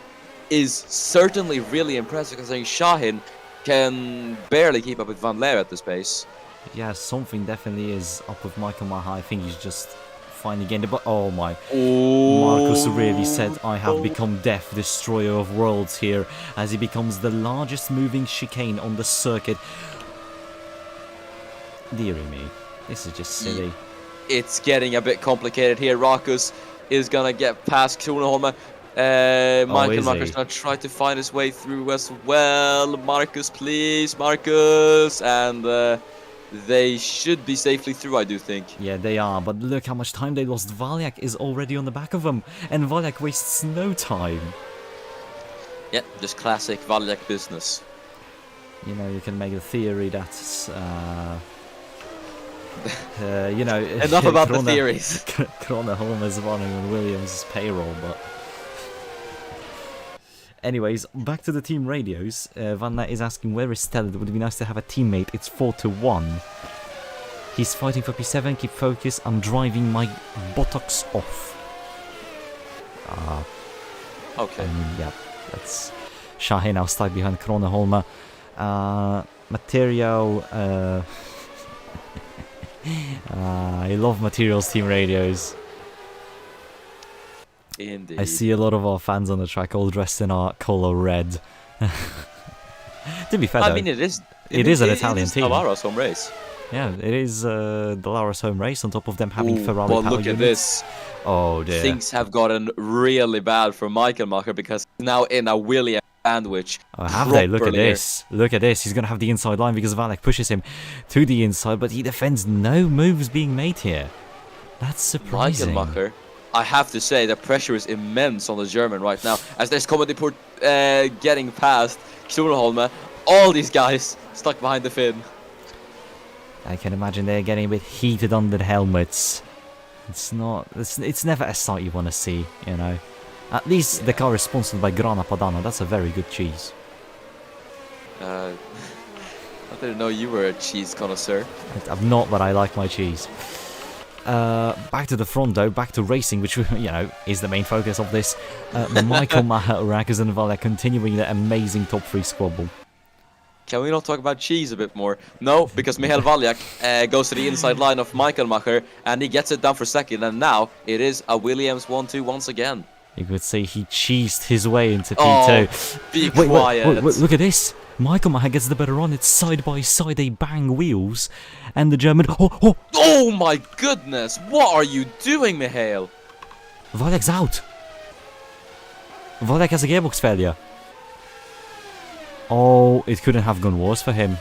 is certainly really impressive, considering Shahin can barely keep up with Van Leer at this pace. Yeah, something definitely is up with Michael Maher. I think he's just finally getting the... Oh my. Oh. Marcus really said, I have become Death, Destroyer of Worlds here, as he becomes the largest moving chicane on the circuit. Dearie me. This is just silly. It's getting a bit complicated here. Rakus is going to get past Kroneholme. Michael Marcus gonna try to find his way through as well. Marcus, please, Marcus, and they should be safely through, I do think. Yeah, they are, but look how much time they lost. Valjak is already on the back of them, and Valjak wastes no time. Yeah, just classic Valjak business. You know, you can make a theory that You know, Enough about the theories. Kroneholm is running on Williams' payroll, but... Anyways, back to the team radios. Van Net is asking, where is Stella? It would be nice to have a teammate. It's 4-1. He's fighting for P7. Keep focus. I'm driving my buttocks off. Okay. Yeah, that's Shahin now stuck behind Kroneholm. Material. I love Material's team radios. Indeed. I see a lot of our fans on the track all dressed in our colour red. To be fair, though, I mean, it is an Italian team. Dalara's home race. Yeah, it is Dalara's home race. On top of them having Ooh, Ferrari but power look at units. this. Oh dear. Things have gotten really bad for Michael Macher because he's now in a Williams sandwich. Oh, have they? Look at properly. this. Look at this. He's going to have the inside line because Valek pushes him to the inside, but he defends. No moves being made here. That's surprising. Michael Macher, I have to say, the pressure is immense on the German right now. As there's comedy port getting past Kroneholm, all these guys stuck behind the fin. I can imagine they're getting a bit heated under the helmets. It's not. It's never a sight you want to see, you know. At least the car is sponsored by Grana Padano. That's a very good cheese. I didn't know you were a cheese connoisseur. I'm not, but I like my cheese. Back to the front though, back to racing, which, you know, is the main focus of this. Michael Maher, Rackers and Valek continuing their amazing top 3 squabble. Can we not talk about cheese a bit more? No, because Michael Valjak goes to the inside line of Michael Macher and he gets it down for second, and now it is a Williams 1-2 once again. You could say he cheesed his way into P2. Oh, be quiet. Wait, look at this. Michael Maher gets the better on. It's side by side. They bang wheels. And the German... Oh my goodness. What are you doing, Michael? Valek's out. Valek has a gearbox failure. Oh, it couldn't have gone worse for him.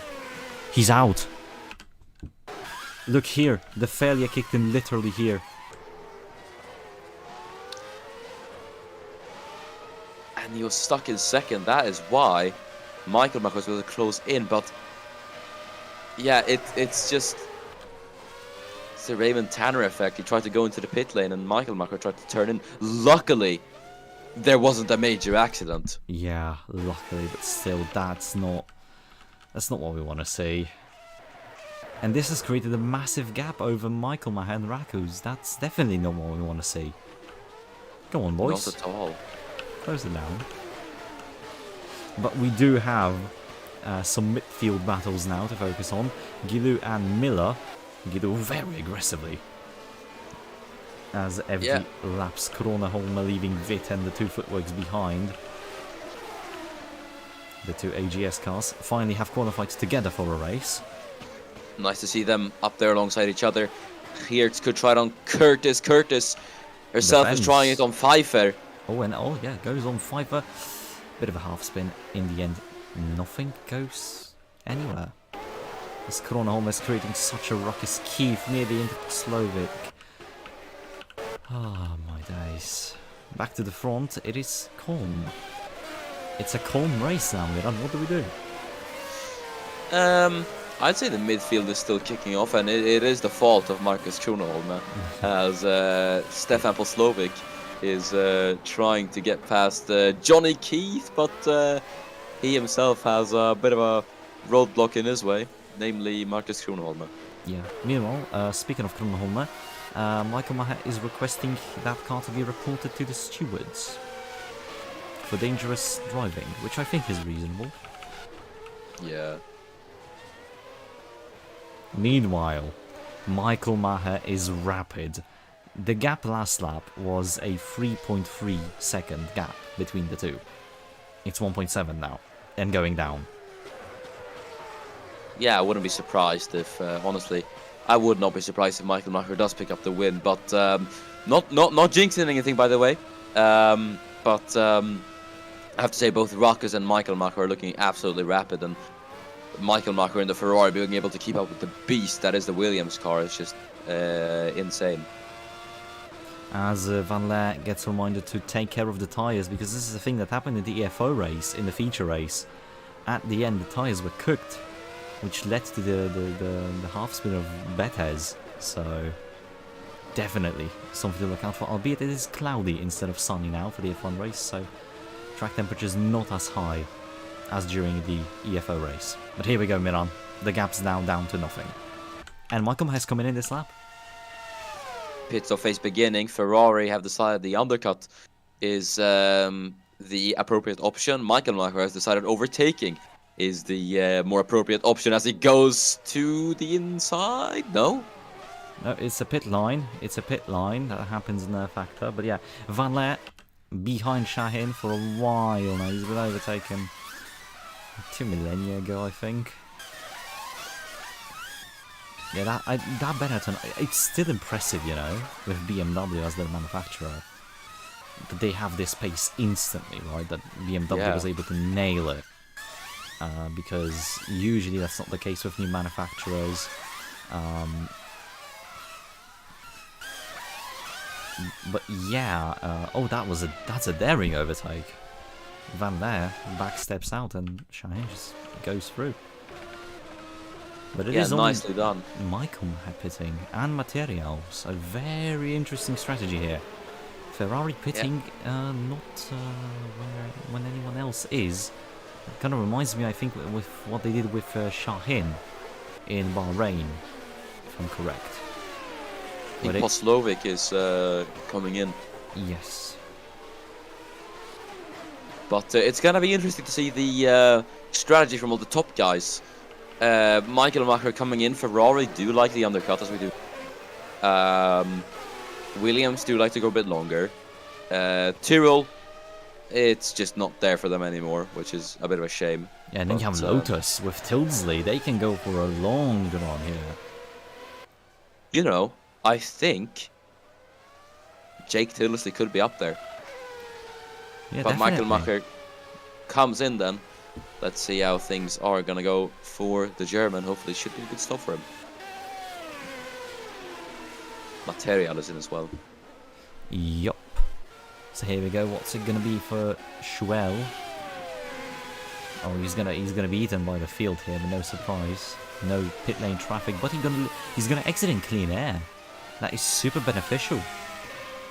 He's out. Look here. The failure kicked him literally here. And he was stuck in second. That is why Michael Macher was able to close in. But yeah, it's just it's the Raymond Tanner effect. He tried to go into the pit lane and Michael Macher tried to turn in. Luckily, there wasn't a major accident. Yeah, luckily, but still, that's not what we want to see. And this has created a massive gap over Michael Maher and Rakus. That's definitely not what we want to see. Come on, boys. Not at all. Close it down. But we do have some midfield battles now to focus on. Gilu and Miller. Gilu very aggressively. As every laps, Kroneholm leaving Vit and the 2 footworks behind. The 2 AGS cars finally have qualified together for a race. Nice to see them up there alongside each other. Here could try it on Curtis. Curtis herself is trying it on Pfeiffer. Oh, yeah, goes on Pfeiffer. Bit of a half spin in the end. Nothing goes anywhere. As Kroneholm is creating such a ruckus. Keith near the end of Slovak. Ah, my days. Back to the front, it is calm. It's a calm race now, Miran. What do we do? I'd say the midfield is still kicking off, and it is the fault of Marcus Kroneholm, as Stefan Poslovic is trying to get past Johnny Keith, but he himself has a bit of a roadblock in his way, namely Marcus Kroneholm. Yeah. Meanwhile, speaking of Kroneholm, Michael Maher is requesting that car to be reported to the stewards for dangerous driving, which I think is reasonable. Yeah. Meanwhile, Michael Maher is rapid. The gap last lap was a 3.3 second gap between the two. It's 1.7 now, and going down. Yeah, I wouldn't be surprised if, honestly, I would not be surprised if Michael Macher does pick up the win, but not jinxing anything, by the way. But I have to say both Rockers and Michael Macher are looking absolutely rapid, and Michael Macher in the Ferrari being able to keep up with the beast that is the Williams car is just insane. As Van Leer gets reminded to take care of the tyres, because this is the thing that happened in the EFO race, in the feature race. At the end, the tyres were cooked. which led to the half spin of Bethes. So definitely something to look out for, albeit it is cloudy instead of sunny now for the F1 race, so track temperature's not as high as during the EFO race. But here we go, Milan. The gap's now down to nothing. And Michael has come in this lap. Pit stop phase beginning. Ferrari have decided the undercut is the appropriate option. Michael Schumacher has decided overtaking is the more appropriate option as he goes to the inside. No? No, it's a pit line. It's a pit line. That happens in their factor. But yeah, Van Leer behind Shahin for a while now. He's been overtaken 2 millennia ago, I think. Yeah, that Benetton, it's still impressive, you know, with BMW as their manufacturer. That they have this pace instantly, right? That BMW was able to nail it. Because usually that's not the case with new manufacturers. But yeah, oh, that's a daring overtake. Van Leer back steps out and Shahin just goes through. But it is nicely done. Michael pitting and Materials. A very interesting strategy here. Ferrari pitting not when anyone else is. It kind of reminds me, I think, with what they did with Shahin in Bahrain, if I'm correct. I think Poslovic is coming in. Yes. But it's going to be interesting to see the strategy from all the top guys. Michael Schumacher coming in. Ferrari do like the undercut, as we do. Williams do like to go a bit longer. Tyrrell, it's just not there for them anymore, which is a bit of a shame. Yeah, and then you have Lotus with Tilsley. They can go for a long run here. You know, I think Jake Tilsley could be up there. Yeah, but definitely. Michael Schumacher comes in then. Let's see how things are going to go for the German. Hopefully it should be a good stop for him. Material is in as well. Yup. So here we go. What's it going to be for Schwell? Oh, he's gonna be eaten by the field here, but no surprise. No pit lane traffic, but he's gonna exit in clean air. That is super beneficial.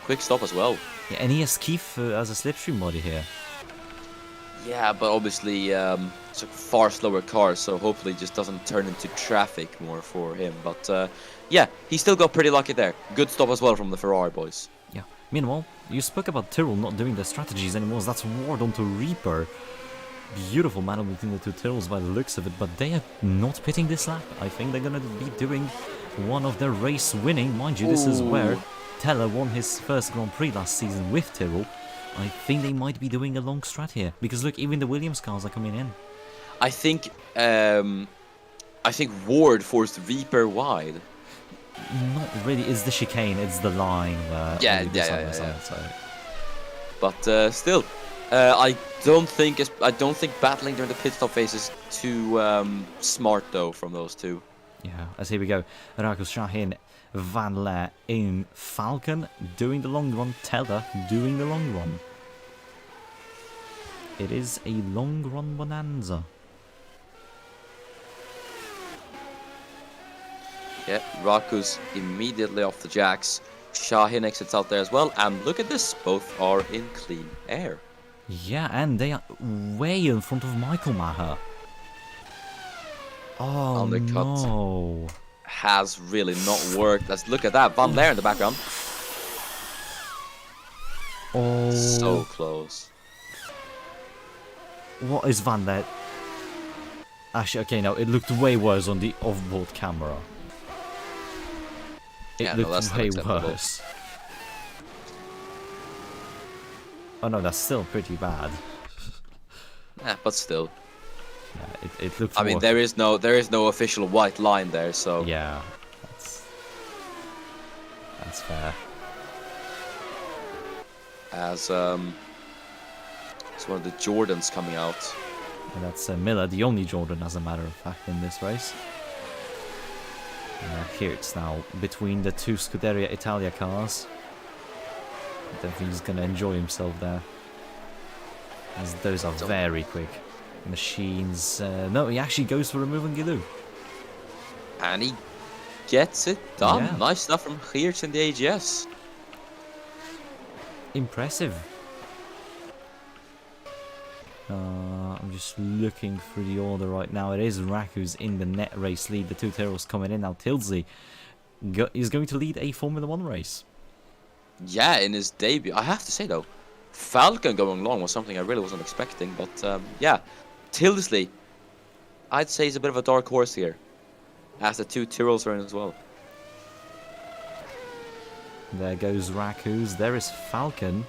Quick stop as well. Yeah, and he has Keith as a slipstream body here. Yeah, but obviously it's a far slower car, so hopefully it just doesn't turn into traffic more for him. But yeah, he still got pretty lucky there. Good stop as well from the Ferrari boys. Yeah. Meanwhile, you spoke about Tyrrell not doing the strategies anymore. That's Ward onto Reaper. Beautiful battle between the two Tyrrells by the looks of it, but they are not pitting this lap. I think they're going to be doing one of their race winning. Mind you, this is where Teller won his first Grand Prix last season with Tyrrell. I think they might be doing a long strat here, because look, even the Williams cars are coming in. I think Ward forced Reaper wide. Not really. It's the chicane. It's the line where Yeah. But still, I don't think battling during the pit stop phase is too smart though from those two. Yeah, as here we go. Rakus Shahin, Van Leer in Falcon doing the long run. Teller doing the long run. It is a long run bonanza. Yeah, Raku's immediately off the jacks. Shahin exits out there as well, and look at this, both are in clean air. Yeah, and they are way in front of Michael Maher. Oh Undercut. no. Has really not worked. Let's look at that. Van Leer in the background. Oh. So close. What is Van Leer? Actually, okay, no, it looked way worse on the off-board camera. It looked way worse. Oh no, that's still pretty bad. Yeah, but still. Yeah, it looked. I mean, there is no official white line there, so. Yeah, that's fair. As it's one of the Jordans coming out. And that's Miller, the only Jordan, as a matter of fact, in this race. Here it's now between the two Scuderia Italia cars. I don't think he's going to enjoy himself there, as those are very quick machines. No, he actually goes for a move on Gilou. And he gets it done. Yeah. Nice stuff from Geerts in the AGS. Impressive. I'm just looking through the order right now. It is Rack who's in the net race lead. The two Tyrrells coming in now. Tilsey is going to lead a Formula 1 race. Yeah, in his debut. I have to say though, Falcon going long was something I really wasn't expecting. But yeah, Tilsley, I'd say he's a bit of a dark horse here, as the two Tyrrells are in as well. There goes Raccoos. There is Falcon.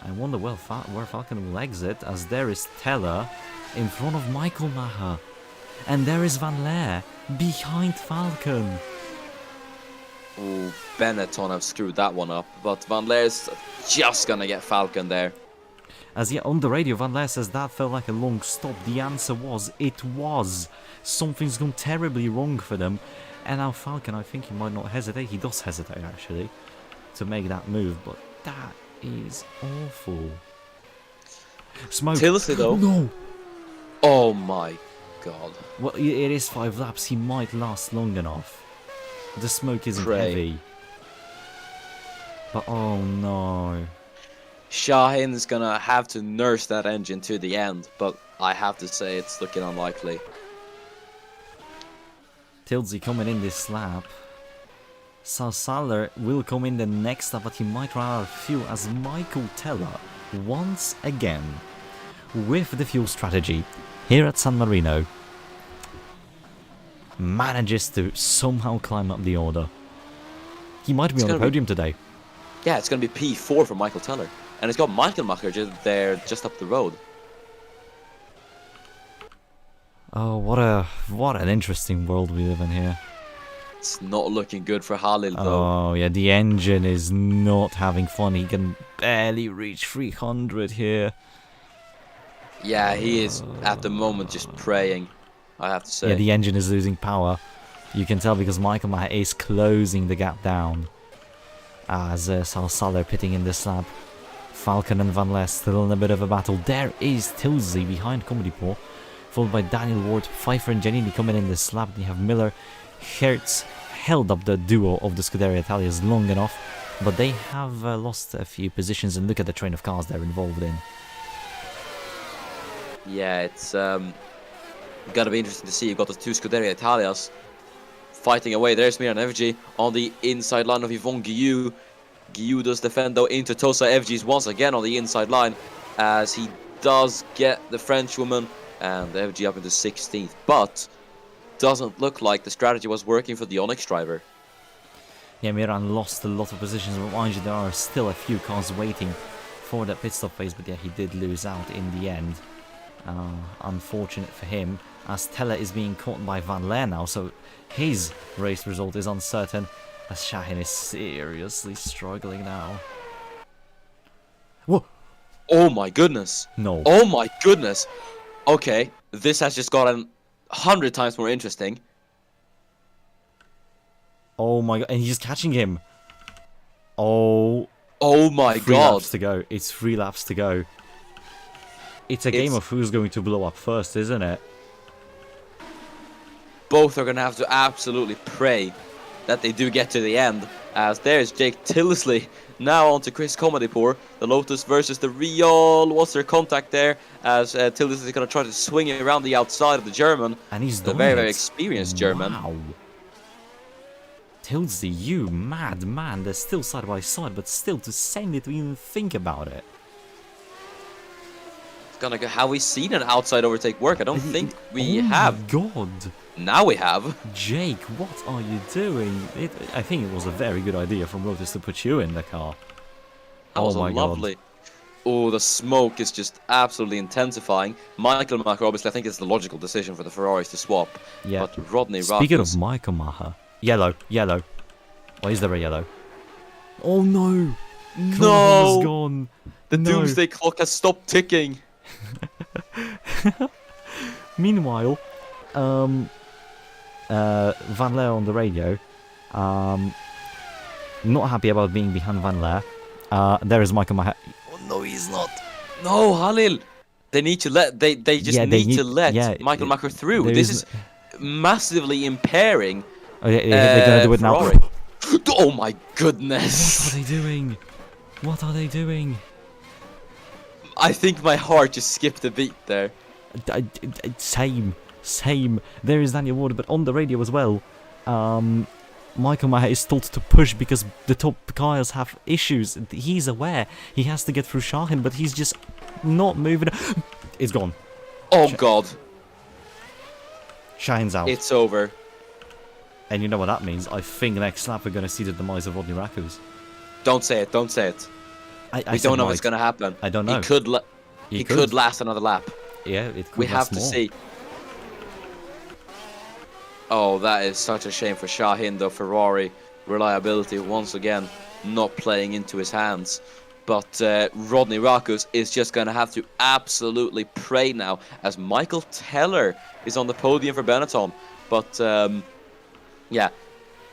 I wonder where Falcon will exit, as there is Teller in front of Michael Maher. And there is Van Leer behind Falcon. Oh, Benetton have screwed that one up, but Van Leer's just gonna get Falcon there. As yet on the radio, Van Leer says that felt like a long stop. The answer was, it was. Something's gone terribly wrong for them. And now Falcon, I think he might not hesitate. He does hesitate, actually, to make that move. But that is awful. Smoke. Tilsley, though. No. Oh my god. Well, it is 5 laps. He might last long enough. The smoke isn't heavy. But oh no. Shahin's gonna have to nurse that engine to the end, but I have to say it's looking unlikely. Tilsey coming in this lap. Salsaler will come in the next lap, but he might run out of fuel as Michael Teller, once again, with the fuel strategy here at San Marino, manages to somehow climb up the order. He might be on the podium today. Yeah, it's going to be P4 for Michael Teller. And it's got Michael Macher there just up the road. Oh, what an interesting world we live in here. It's not looking good for Halil, though. Oh, yeah, the engine is not having fun. He can barely reach 300 here. Yeah, he is, at the moment, just praying, I have to say. Yeah, the engine is losing power. You can tell because Michael Maher is closing the gap down. As Salsaler pitting in this lap. Falcon and Van Leer still in a bit of a battle. There is Tilsey behind Comedy Pool, followed by Daniel Ward, Pfeiffer and Giannini coming in this lap. You have Miller, Hertz held up the duo of the Scuderia Italias long enough, but they have lost a few positions, and look at the train of cars they're involved in. Yeah, it's gonna be interesting to see. You've got the two Scuderia Italias fighting away. There's Miran Evgi on the inside line of Yvonne Guillou. Guillou does defend though into Tosa Evgis once again on the inside line, as he does get the Frenchwoman and Evgi up into 16th, but doesn't look like the strategy was working for the Onyx driver. Yeah, Miran lost a lot of positions, but mind you, there are still a few cars waiting for that pit stop phase, but yeah, he did lose out in the end. Unfortunate for him, as Teller is being caught by Van Leer now, so his race result is uncertain, as Shahin is seriously struggling now. Whoa! Oh my goodness! No. Oh my goodness! Okay, this has just gotten 100 times more interesting. Oh my god, and he's catching him. Oh. Oh my Three god. laps to go. It's 3 laps to go. It's a game of who's going to blow up first, isn't it? Both are going to have to absolutely pray that they do get to the end. As there's Jake Tilsley now on to Chris Comedipour. The Lotus versus the Riol. What's their contact there? As Tilsley is going to try to swing it around the outside of the German. And he's the very, very experienced German. Wow. Tilsley, you mad man. They're still side by side, but still to send it to even think about it. It's gonna go. Have we seen an outside overtake work? I don't think we have. God. Now we have. Jake, what are you doing? I think it was a very good idea from Lotus to put you in the car. That was my lovely. God. Oh, the smoke is just absolutely intensifying. Michael Macher, obviously, I think it's the logical decision for the Ferraris to swap. Yeah. But Rodney Speaking Rackus, of Michael Maher, yellow. Why is there a yellow? Oh no! No! Is gone. The No. doomsday clock has stopped ticking. Meanwhile, Van Leer on the radio, not happy about being behind Van Leer. There is Michael Maher. Oh no, he's not. No, Halil. They need to let. They just need to let Michael Macher through. This is massively impairing Oh, yeah, they're gonna do it Ferrari. now. Oh my What goodness! are they doing? What are they doing? I think my heart just skipped a beat there. Same. There is Daniel Ward, but on the radio as well. Michael Maher is told to push because the top cars have issues. He's aware. He has to get through Shahin, but he's just not moving. It's gone. Oh god, Shahin's out. it's over. And you know what that means? I think next lap we're going to see the demise of Rodney Rakus. Don't say it, don't say it. I We said don't know might. what's gonna happen. I don't know. He could last another lap. Yeah, it could We have last to more. see. Oh, that is such a shame for Shahin, though. Ferrari reliability once again not playing into his hands. But Rodney Rakus is just going to have to absolutely pray now, as Michael Teller is on the podium for Benetton. But yeah,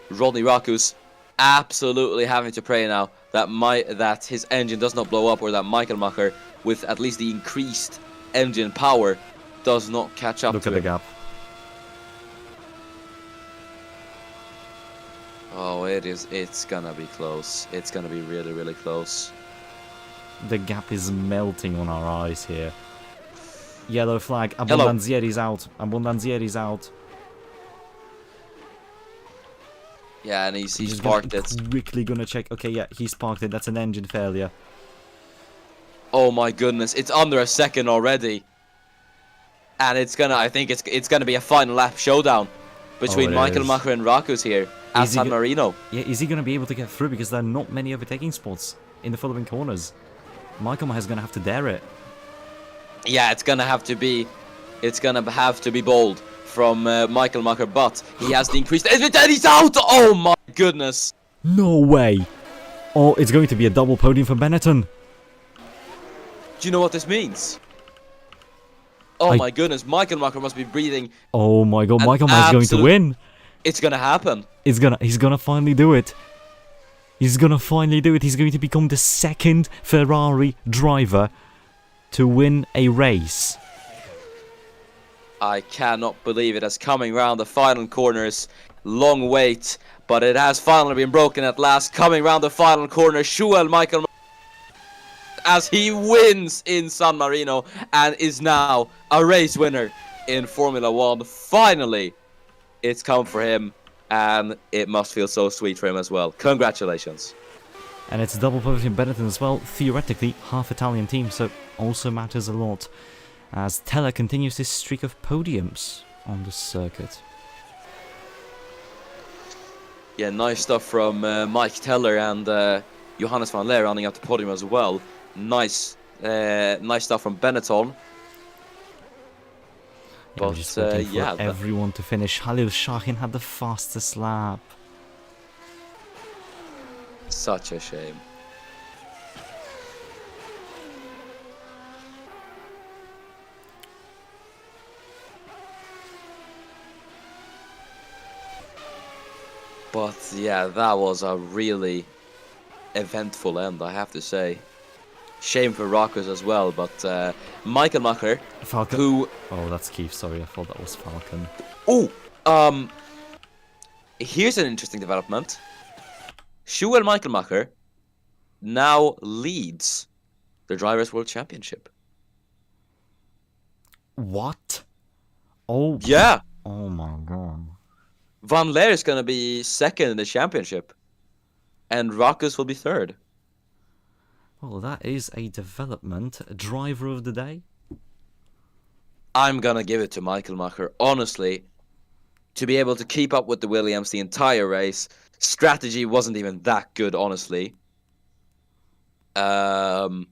Rodney Rakus absolutely having to pray now that his engine does not blow up, or that Michael Macher, with at least the increased engine power, does not catch up Look to at the him. gap. Oh, it's gonna be close. It's gonna be really, really close. The gap is melting on our eyes here. Yellow flag. Hello. Abondanzieri's out. Abondanzieri's out. Yeah, and he's just parked it. quickly gonna check. Okay, yeah, he's parked it. That's an engine failure. Oh my goodness, it's under a second already. And I think it's gonna be a final lap showdown between it Michael is. Macher and Rakus here at Is he San go- Marino. Yeah, is he gonna be able to get through? Because there are not many overtaking spots in the following corners. Michael Maher's gonna have to dare it. Yeah, it's gonna have to be bold from Michael Macher, but he has the increased. And he's out! Oh my goodness! No way! Oh, it's going to be a double podium for Benetton. Do you know what this means? Oh my goodness, Michael Macher must be breathing. Oh my god, An Michael Maher's going to absolute- win. It's gonna happen. He's gonna finally do it. He's gonna finally do it. He's going to become the second Ferrari driver to win a race. I cannot believe it, as coming round the final corners. Long wait, but it has finally been broken at last. Coming round the final corner, Michael, as he wins in San Marino and is now a race winner in Formula 1. Finally, it's come for him, and it must feel so sweet for him as well. Congratulations. And it's double podium Benetton as well. Theoretically, half Italian team, so also matters a lot. As Teller continues his streak of podiums on the circuit. Yeah, nice stuff from Mike Teller and Johannes van Leer rounding out the podium as well. Nice stuff from Benetton. Yeah, we're just waiting for yeah, everyone to finish. Halil Shahin had the fastest lap. Such a shame. But yeah, that was a really eventful end, I have to say. Shame for Rockers as well, but Michael Macher, Falcon. who... Oh, that's Keith. Sorry, I thought that was Falcon. Oh, here's an interesting development. Michael Macher now leads the Drivers' World Championship. What? Oh. Yeah, Oh my god. Van Leer is going to be second in the championship, and Rockers will be third. Well, that is a development. Driver of the day? I'm going to give it to Michael Macher. Honestly, to be able to keep up with the Williams the entire race, strategy wasn't even that good, honestly. From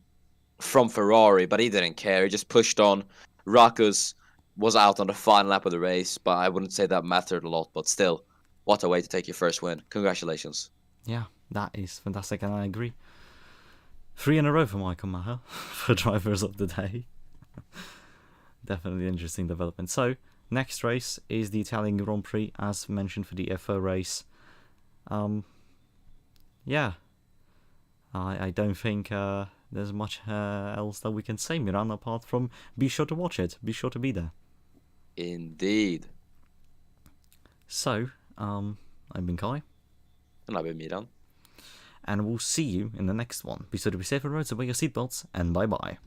Ferrari, but he didn't care. He just pushed on. Rockers was out on the final lap of the race, but I wouldn't say that mattered a lot. But still, what a way to take your first win. Congratulations. Yeah, that is fantastic, and I agree. 3 in a row for Michael Maher for drivers of the day. Definitely interesting development. So, next race is the Italian Grand Prix, as mentioned for the FO race. Yeah, I don't think there's much else that we can say, Miran, apart from be sure to watch it, be sure to be there. Indeed. So, I've been Kai, And I've been Miran. and we'll see you in the next one. Be sure to be safe on the roads, and wear your seatbelts, and bye bye.